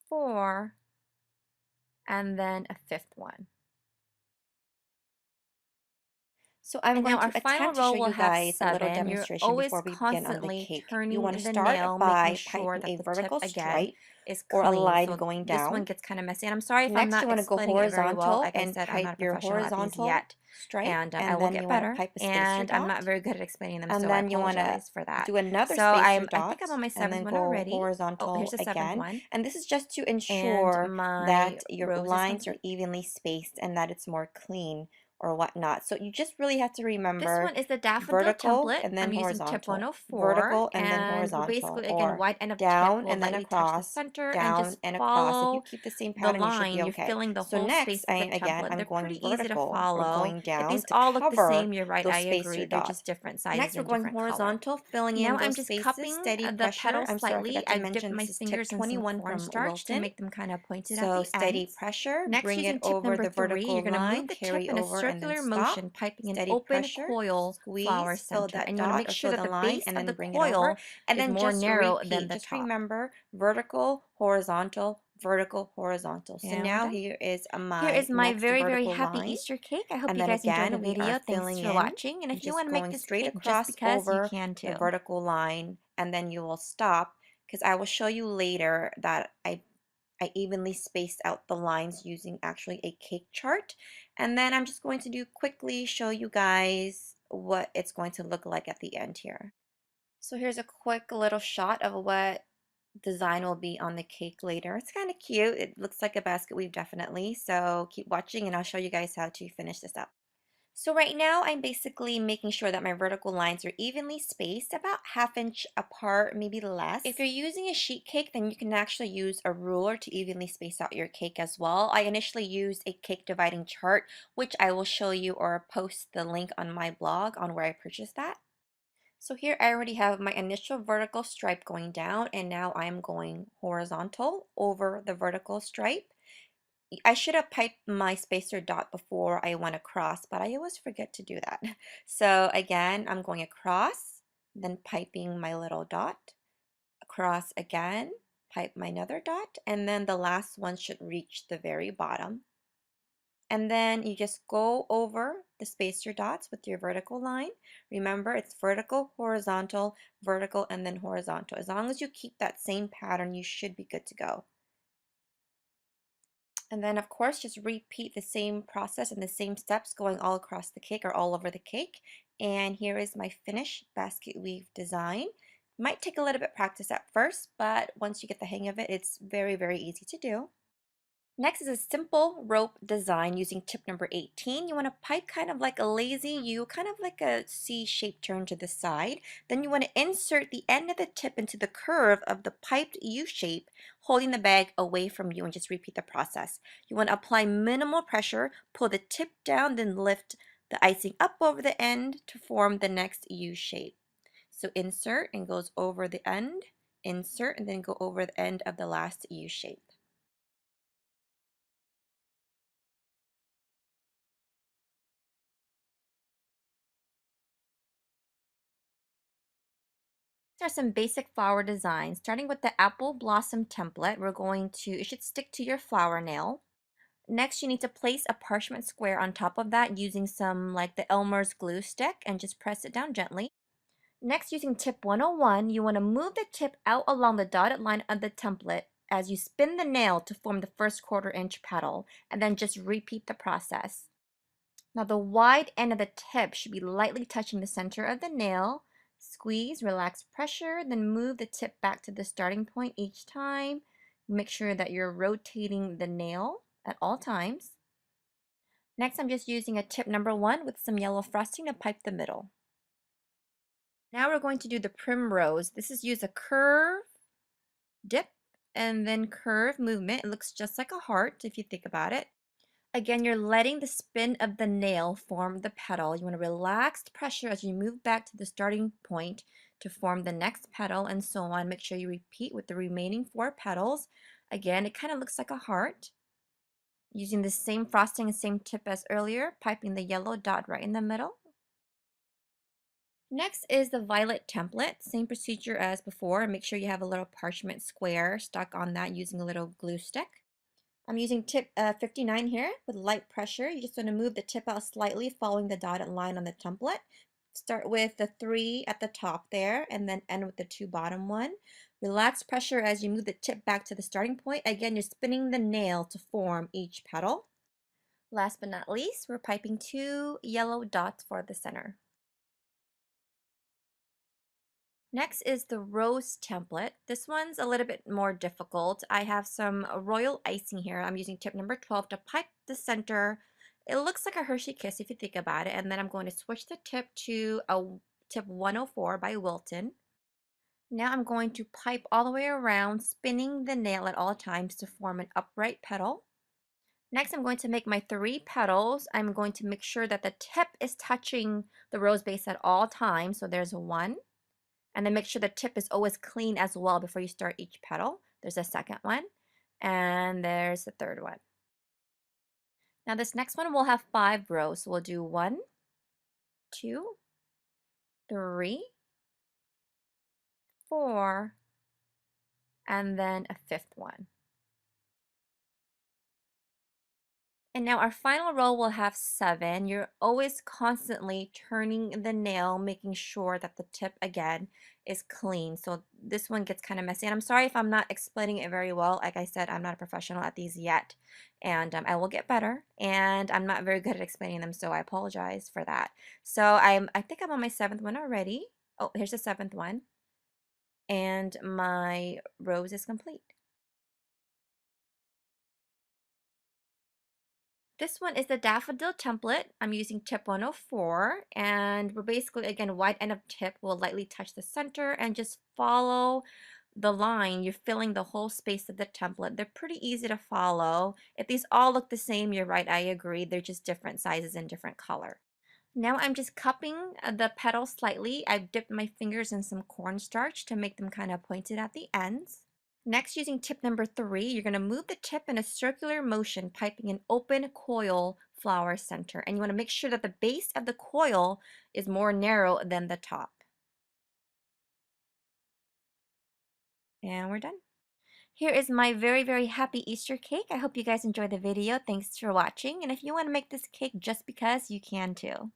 4, and then a 5th one. So I'm And now going our to final attempt to row show will you have guys a little 7. You're demonstration always before we begin on the constantly cake. You want turning to the start nail, making by sure piping that a the tip, vertical again, stripe is or a clean. line So going this one down. gets kind of messy. And I'm sorry if I'm Next, not you want to go explaining it very well. horizontal Like I and said, I'm not pipe a your professional at these horizontal yet. stripe, And I and will then get you want to better. pipe a spacer And I'm not dot, very good at explaining them, and so I then you want to apologize for that. do another So spacer I think I'm dot, on my and 7th then one go already. Oh, here's horizontal the 7th again. one. And this is just to And ensure my that your rose is lines are complete. evenly spaced and that it's more clean or whatnot. So you just really have to This remember one is the daffodil vertical template. and then I'm using tip horizontal, 104, vertical and then and we're horizontal, basically, again, or wide end of tip down will and then lightly touch the across, center and down just and across. If you follow keep the same the pattern, you should be line. You're okay. filling the So whole next, space of the again, template. I'm They're going pretty easy to vertical or follow. going If down these to all look the cover same, you're right, those I agree. spacer They're just dots. different sizes Next, we're and going different color. horizontal, filling in Now I'm those just spaces, cupping steady the pressure. petals I'm sorry, I slightly. forgot to I've dipped mention my this is tip fingers in some 21 from cornstarch to Wilton. make them kind of pointed at So the steady ends. pressure, Next, bring it using tip over number the 3, you're vertical going to move line, the tip carry in a over and then circular stop. motion, piping an Steady open pressure, coil flower squeeze, fill center. that And you want to dot make or sure fill that the the line base and of the then bring it over. coil And is then more just narrow than repeat. the Just top. remember vertical, horizontal, vertical, horizontal. So And we're now done. here is Here my is my next very, very vertical happy line. Easter cake. I hope And you then guys enjoyed the again, we are video. Thanks filling for in, watching. And if you just want to make going this straight cake just across because, you over can the too. vertical line, and then you will stop because I will show you later that I evenly spaced out the lines using actually a cake chart. And then I'm just going to do quickly show you guys what it's going to look like at the end here. So here's a quick little shot of what design will be on the cake later. It's kind of cute. It looks like a basket weave definitely. So keep watching and I'll show you guys how to finish this up. So right now I'm basically making sure that my vertical lines are evenly spaced, about ½ inch apart, maybe less. If you're using a sheet cake, then you can actually use a ruler to evenly space out your cake as well. I initially used a cake dividing chart, which I will show you or post the link on my blog on where I purchased that. So here I already have my initial vertical stripe going down, and now I'm going horizontal over the vertical stripe. I should have piped my spacer dot before I went across, but I always forget to do that. So again, I'm going across, then piping my little dot, across again, pipe my another dot, and then the last one should reach the very bottom. And then you just go over the spacer dots with your vertical line. Remember, it's vertical, and then horizontal. As long as you keep that same pattern, you should be good to go. And then of course, just repeat the same process and the same steps going all across the cake or all over the cake. And here is my finished basket weave design. Might take a little bit practice at first, but once you get the hang of it, it's very, very easy to do. Next is a simple rope design using tip number 18. You want to pipe kind of like a lazy U, kind of like a C-shaped turn to the side. Then you want to insert the end of the tip into the curve of the piped U shape, holding the bag away from you, and just repeat the process. You want to apply minimal pressure, pull the tip down, then lift the icing up over the end to form the next U shape. So insert and goes over the end, insert and then go over the end of the last U shape. These are some basic flower designs. Starting with the apple blossom template, it should stick to your flower nail. Next, you need to place a parchment square on top of that using some like the Elmer's glue stick and just press it down gently. Next, using tip 101, you want to move the tip out along the dotted line of the template as you spin the nail to form the first 1/4 inch petal, and then just repeat the process. Now the wide end of the tip should be lightly touching the center of the nail. Squeeze, relax pressure, then move the tip back to the starting point each time. Make sure that you're rotating the nail at all times. Next, I'm just using a tip number 1 with some yellow frosting to pipe the middle. Now we're going to do the primrose. This is use a curve, dip, and then curve movement. It looks just like a heart if you think about it. Again, you're letting the spin of the nail form the petal. You want to relax pressure as you move back to the starting point to form the next petal and so on. Make sure you repeat with the remaining 4 petals. Again, it kind of looks like a heart. Using the same frosting and same tip as earlier, piping the yellow dot right in the middle. Next is the violet template. Same procedure as before. Make sure you have a little parchment square stuck on that using a little glue stick. I'm using tip 59 here with light pressure. You just want to move the tip out slightly following the dotted line on the template. Start with the 3 at the top there and then end with the 2 bottom one. Relax pressure as you move the tip back to the starting point. Again, you're spinning the nail to form each petal. Last but not least, we're piping 2 yellow dots for the center. Next is the rose template. This one's a little bit more difficult. I have some royal icing here. I'm using tip number 12 to pipe the center. It looks like a Hershey Kiss if you think about it. And then I'm going to switch the tip to a tip 104 by Wilton. Now I'm going to pipe all the way around, spinning the nail at all times to form an upright petal. Next, I'm going to make my 3 petals. I'm going to make sure that the tip is touching the rose base at all times. So there's 1. And then make sure the tip is always clean as well before you start each petal. There's a second one, and there's the third one. Now this next one will have 5 rows. So we'll do 1, 2, 3, 4, and then a 5th one. And now our final row will have 7. You're always constantly turning the nail, making sure that the tip again is clean. So this one gets kind of messy. And I'm sorry if I'm not explaining it very well. Like I said, I'm not a professional at these yet. And I will get better. And I'm not very good at explaining them, so I apologize for that. So I think I'm on my 7th one already. Oh, here's the 7th one. And my rose is complete. This one is the daffodil template. I'm using tip 104, and we're basically, again, wide end of tip will lightly touch the center and just follow the line. You're filling the whole space of the template. They're pretty easy to follow. If these all look the same, you're right, I agree. They're just different sizes and different color. Now I'm just cupping the petals slightly. I've dipped my fingers in some cornstarch to make them kind of pointed at the ends. Next, using tip number 3, you're going to move the tip in a circular motion, piping an open coil flower center. And you want to make sure that the base of the coil is more narrow than the top. And we're done. Here is my very, very happy Easter cake. I hope you guys enjoyed the video. Thanks for watching. And if you want to make this cake just because, you can too.